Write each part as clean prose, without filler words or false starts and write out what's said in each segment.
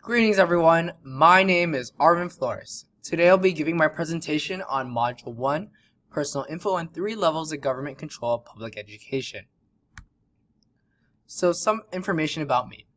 Greetings everyone, my name is Arvin Flores. Today I'll be giving my presentation on Module 1, Personal Info and 3 Levels of Government Control of Public Education. So some information about me.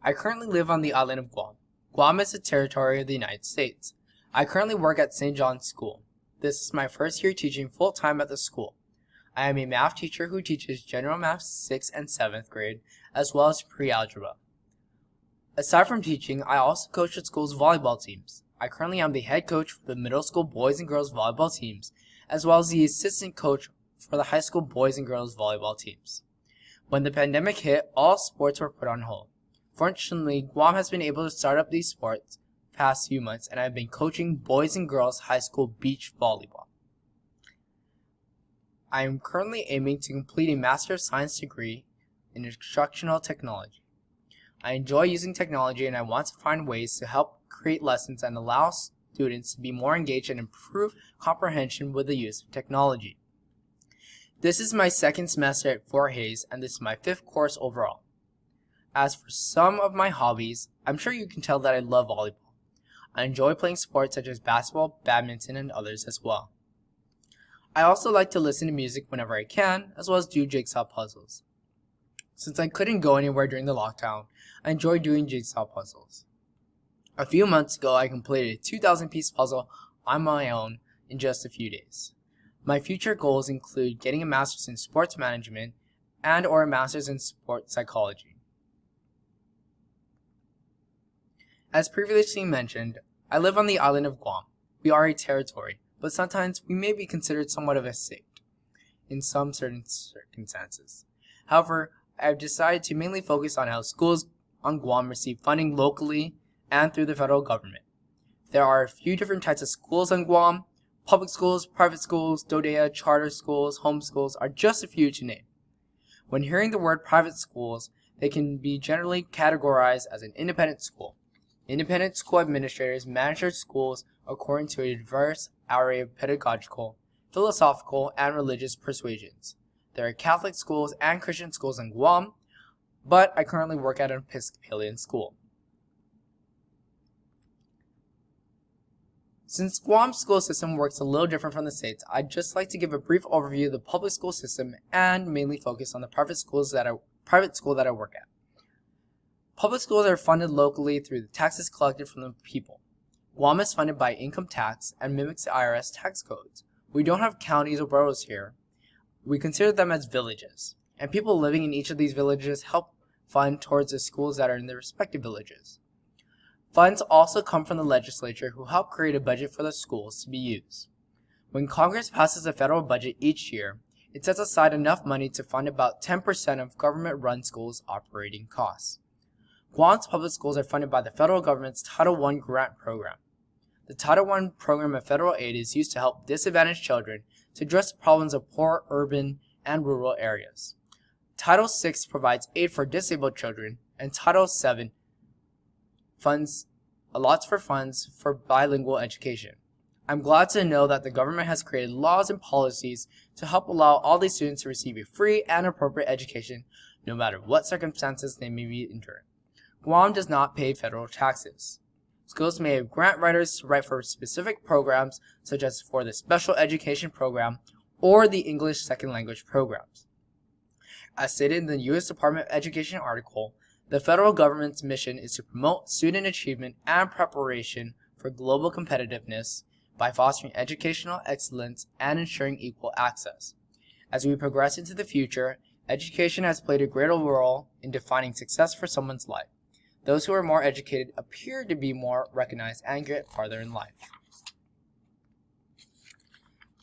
I currently live on the island of Guam. Guam is a territory of the United States. I currently work at St. John's School. This is my first year teaching full-time at the school. I am a math teacher who teaches General Math 6th and 7th grade, as well as pre-algebra. Aside from teaching, I also coach the school's volleyball teams. I currently am the head coach for the middle school boys and girls volleyball teams, as well as the assistant coach for the high school boys and girls volleyball teams. When the pandemic hit, all sports were put on hold. Fortunately, Guam has been able to start up these sports the past few months, and I've been coaching boys and girls high school beach volleyball. I am currently aiming to complete a Master of Science degree in Instructional Technology. I enjoy using technology and I want to find ways to help create lessons and allow students to be more engaged and improve comprehension with the use of technology. This is my second semester at Fort Hays and this is my 5th course overall. As for some of my hobbies, I'm sure you can tell that I love volleyball. I enjoy playing sports such as basketball, badminton, and others as well. I also like to listen to music whenever I can, as well as do jigsaw puzzles. Since I couldn't go anywhere during the lockdown, I enjoy doing jigsaw puzzles. A few months ago, I completed a 2,000-piece puzzle on my own in just a few days. My future goals include getting a master's in sports management and or a master's in sports psychology. As previously mentioned, I live on the island of Guam. We are a territory, but sometimes we may be considered somewhat of a state in some certain circumstances. However, I have decided to mainly focus on how schools on Guam receive funding locally and through the federal government. There are a few different types of schools on Guam. Public schools, private schools, DODEA, charter schools, home schools are just a few to name. When hearing the word private schools, they can be generally categorized as an independent school. Independent school administrators manage their schools according to a diverse array of pedagogical, philosophical, and religious persuasions. There are Catholic schools and Christian schools in Guam, but I currently work at an Episcopalian school. Since Guam's school system works a little different from the States, I'd just like to give a brief overview of the public school system and mainly focus on the private school that I work at. Public schools are funded locally through the taxes collected from the people. Guam is funded by income tax and mimics the IRS tax codes. We don't have counties or boroughs here. We consider them as villages, and people living in each of these villages help fund towards the schools that are in their respective villages. Funds also come from the legislature who help create a budget for the schools to be used. When Congress passes a federal budget each year, it sets aside enough money to fund about 10% of government-run schools' operating costs. Guam's public schools are funded by the federal government's Title I grant program. The Title I program of federal aid is used to help disadvantaged children to address the problems of poor urban and rural areas. Title VI provides aid for disabled children, and Title VII allots for funds for bilingual education. I'm glad to know that the government has created laws and policies to help allow all these students to receive a free and appropriate education, no matter what circumstances they may be enduring. Guam does not pay federal taxes. Schools may have grant writers to write for specific programs, such as for the Special Education Program or the English Second Language programs. As stated in the U.S. Department of Education article, the federal government's mission is to promote student achievement and preparation for global competitiveness by fostering educational excellence and ensuring equal access. As we progress into the future, education has played a greater role in defining success for someone's life. Those who are more educated appear to be more recognized and get farther in life.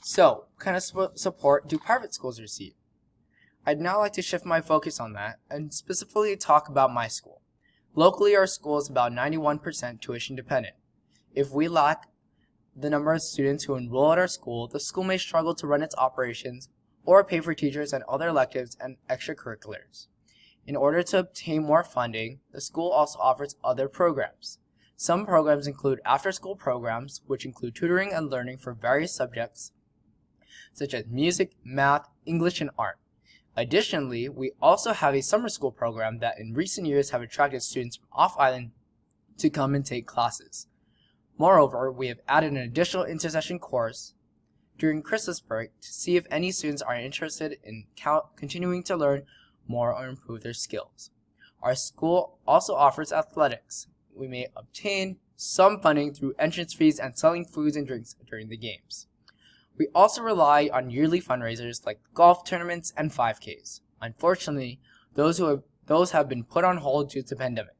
So, what kind of support do private schools receive? I'd now like to shift my focus on that and specifically talk about my school. Locally, our school is about 91% tuition dependent. If we lack the number of students who enroll at our school, the school may struggle to run its operations or pay for teachers and other electives and extracurriculars. In order to obtain more funding, the school also offers other programs. Some programs include after-school programs, which include tutoring and learning for various subjects, such as music, math, English, and art. Additionally, we also have a summer school program that in recent years have attracted students from off-island to come and take classes. Moreover, we have added an additional intersession course during Christmas break to see if any students are interested in continuing to learn more or improve their skills. Our school also offers athletics. We may obtain some funding through entrance fees and selling foods and drinks during the games. We also rely on yearly fundraisers like golf tournaments and 5Ks. Unfortunately, those have been put on hold due to the pandemic.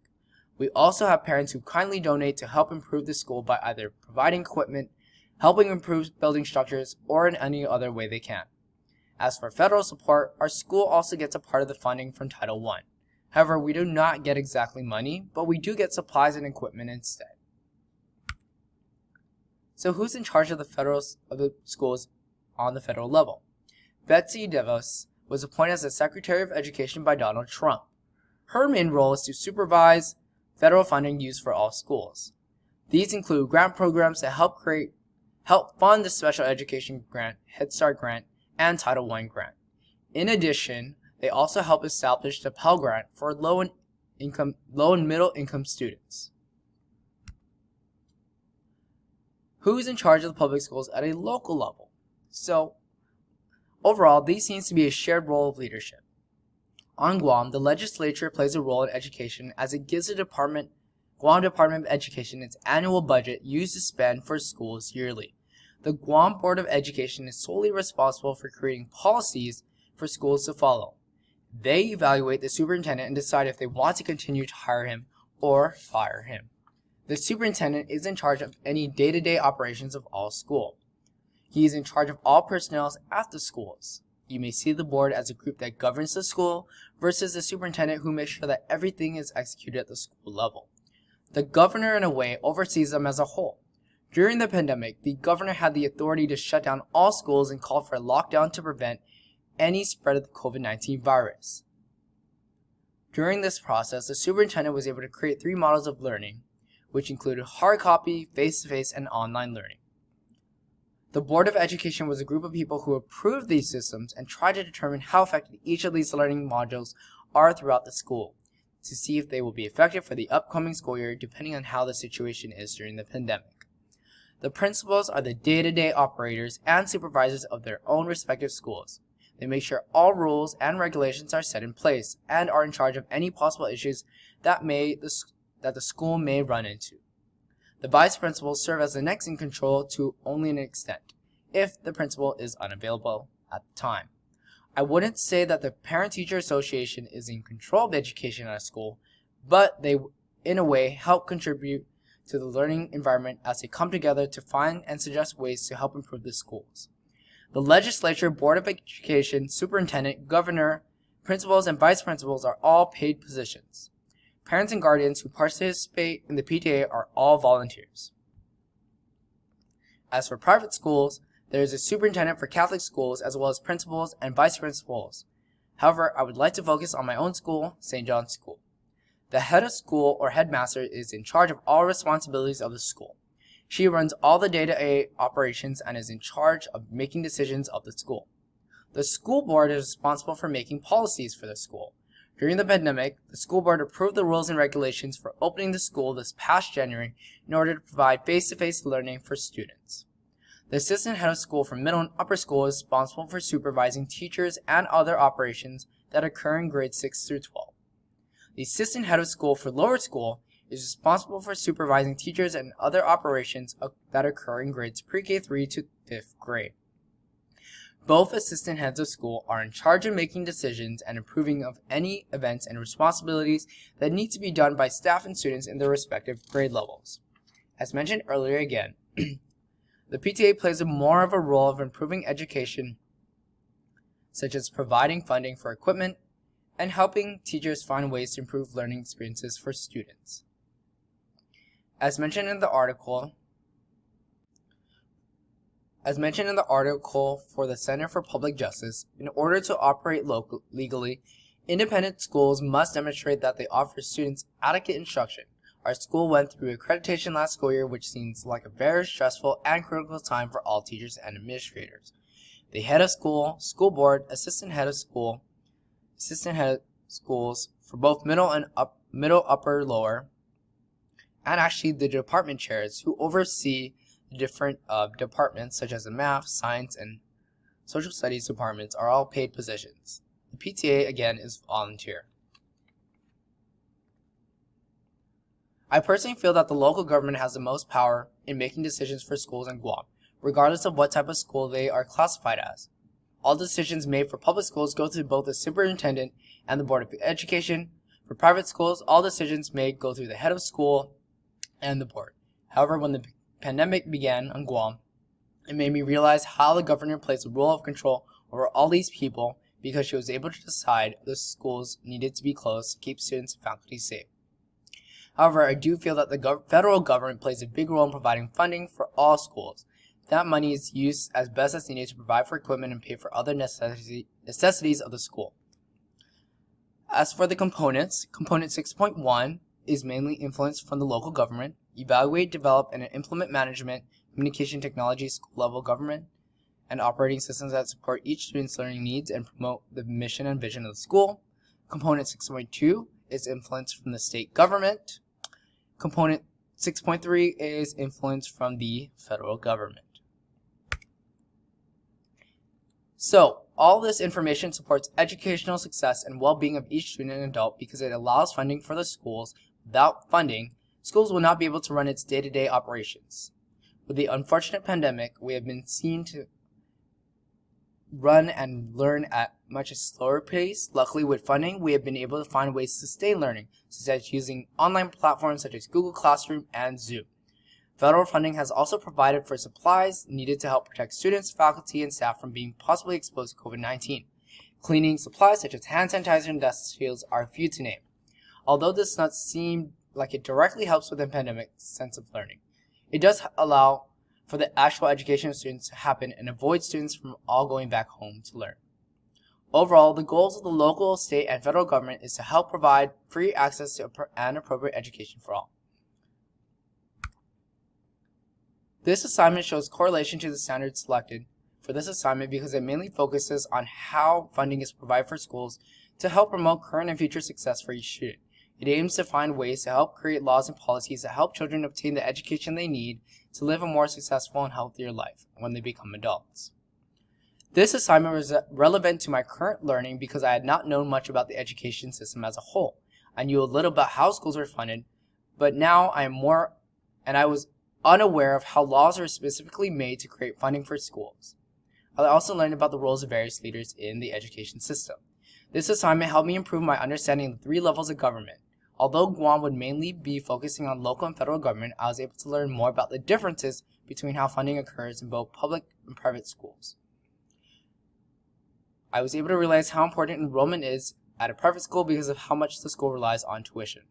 We also have parents who kindly donate to help improve the school by either providing equipment, helping improve building structures, or in any other way they can. As for federal support, our school also gets a part of the funding from Title I. However, we do not get exactly money, but we do get supplies and equipment instead. So who's in charge of the schools on the federal level? Betsy DeVos was appointed as the Secretary of Education by Donald Trump. Her main role is to supervise federal funding used for all schools. These include grant programs that help fund the Special Education Grant, Head Start Grant, and Title I Grant. In addition, they also help establish the Pell Grant for low and middle income students. Who's in charge of the public schools at a local level? So, overall, these seems to be a shared role of leadership. On Guam, the legislature plays a role in education as it gives the Guam Department of Education its annual budget used to spend for schools yearly. The Guam Board of Education is solely responsible for creating policies for schools to follow. They evaluate the superintendent and decide if they want to continue to hire him or fire him. The superintendent is in charge of any day-to-day operations of all school. He is in charge of all personnel at the schools. You may see the board as a group that governs the school versus the superintendent who makes sure that everything is executed at the school level. The governor, in a way, oversees them as a whole. During the pandemic, the governor had the authority to shut down all schools and call for a lockdown to prevent any spread of the COVID-19 virus. During this process, the superintendent was able to create 3 models of learning, which included hard copy, face-to-face, and online learning. The Board of Education was a group of people who approved these systems and tried to determine how effective each of these learning modules are throughout the school, to see if they will be effective for the upcoming school year depending on how the situation is during the pandemic. The principals are the day-to-day operators and supervisors of their own respective schools. They make sure all rules and regulations are set in place and are in charge of any possible issues that the school may run into. The vice principals serve as the next in control to only an extent, if the principal is unavailable at the time. I wouldn't say that the Parent-Teacher Association is in control of education at a school, but they, in a way, help contribute to the learning environment as they come together to find and suggest ways to help improve the schools. The legislature, Board of Education, superintendent, governor, principals, and vice principals are all paid positions. Parents and guardians who participate in the PTA are all volunteers. As for private schools, there is a superintendent for Catholic schools as well as principals and vice principals. However, I would like to focus on my own school, St. John's School. The head of school or headmaster is in charge of all responsibilities of the school. She runs all the day-to-day operations and is in charge of making decisions of the school. The school board is responsible for making policies for the school. During the pandemic, the school board approved the rules and regulations for opening the school this past January in order to provide face-to-face learning for students. The assistant head of school for middle and upper school is responsible for supervising teachers and other operations that occur in grades 6 through 12. The assistant head of school for lower school is responsible for supervising teachers and other operations that occur in grades pre-K 3 to 5th grade. Both assistant heads of school are in charge of making decisions and approving of any events and responsibilities that need to be done by staff and students in their respective grade levels. As mentioned earlier again, the PTA plays more of a role of improving education, such as providing funding for equipment and helping teachers find ways to improve learning experiences for students. As mentioned in the article for the Center for Public Justice, in order to operate legally, independent schools must demonstrate that they offer students adequate instruction. Our school went through accreditation last school year, which seems like a very stressful and critical time for all teachers and administrators. The head of school, school board, assistant head of schools for both middle, upper, lower, and actually the department chairs who oversee the different departments such as the math, science, and social studies departments are all paid positions. The PTA again is volunteer. I personally feel that the local government has the most power in making decisions for schools in Guam, regardless of what type of school they are classified as. All decisions made for public schools go through both the superintendent and the Board of Education. For private schools, all decisions made go through the head of school and the board. However, when the pandemic began on Guam, it made me realize how the governor plays a role of control over all these people because she was able to decide the schools needed to be closed to keep students and faculty safe. However, I do feel that the federal government plays a big role in providing funding for all schools. That money is used as best as needed to provide for equipment and pay for other necessities of the school. As for the components, Component 6.1 is mainly influenced from the local government, evaluate, develop, and implement management, communication technology, school-level government, and operating systems that support each student's learning needs and promote the mission and vision of the school. Component 6.2 is influenced from the state government. Component 6.3 is influenced from the federal government. So, all this information supports educational success and well-being of each student and adult because it allows funding for the schools. Without funding, schools will not be able to run its day-to-day operations. With the unfortunate pandemic, we have been seen to run and learn at much a slower pace. Luckily, with funding, we have been able to find ways to sustain learning, such as using online platforms such as Google Classroom and Zoom. Federal funding has also provided for supplies needed to help protect students, faculty, and staff from being possibly exposed to COVID-19. Cleaning supplies such as hand sanitizer and desk shields are a few to name. Although this does not seem like it directly helps with the pandemic sense of learning, it does allow for the actual education of students to happen and avoid students from all going back home to learn. Overall, the goals of the local, state, and federal government is to help provide free access to and appropriate education for all. This assignment shows correlation to the standards selected for this assignment because it mainly focuses on how funding is provided for schools to help promote current and future success for each student. It aims to find ways to help create laws and policies that help children obtain the education they need to live a more successful and healthier life when they become adults. This assignment was relevant to my current learning because I had not known much about the education system as a whole. I knew a little about how schools were funded, but now I was unaware of how laws are specifically made to create funding for schools. I also learned about the roles of various leaders in the education system. This assignment helped me improve my understanding of the 3 levels of government. Although Guam would mainly be focusing on local and federal government, I was able to learn more about the differences between how funding occurs in both public and private schools. I was able to realize how important enrollment is at a private school because of how much the school relies on tuition.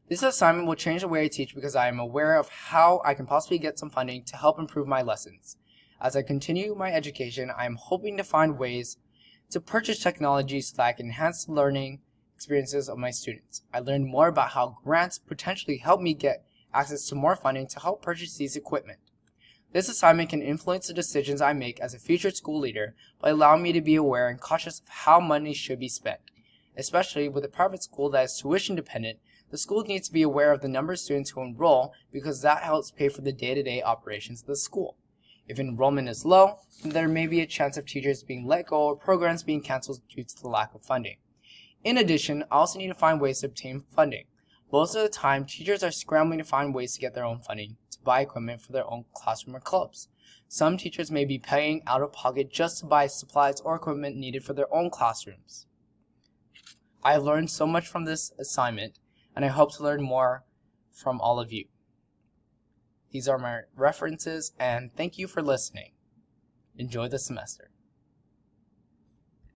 This assignment will change the way I teach because I am aware of how I can possibly get some funding to help improve my lessons. As I continue my education, I am hoping to find ways to purchase technology so that I can enhance the learning experiences of my students. I learned more about how grants potentially help me get access to more funding to help purchase these equipment. This assignment can influence the decisions I make as a future school leader by allowing me to be aware and cautious of how money should be spent. Especially with a private school that is tuition dependent, the school needs to be aware of the number of students who enroll because that helps pay for the day-to-day operations of the school. If enrollment is low, then there may be a chance of teachers being let go or programs being canceled due to the lack of funding. In addition, I also need to find ways to obtain funding. Most of the time, teachers are scrambling to find ways to get their own funding to buy equipment for their own classroom or clubs. Some teachers may be paying out of pocket just to buy supplies or equipment needed for their own classrooms. I have learned so much from this assignment, and I hope to learn more from all of you. These are my references, and thank you for listening. Enjoy the semester.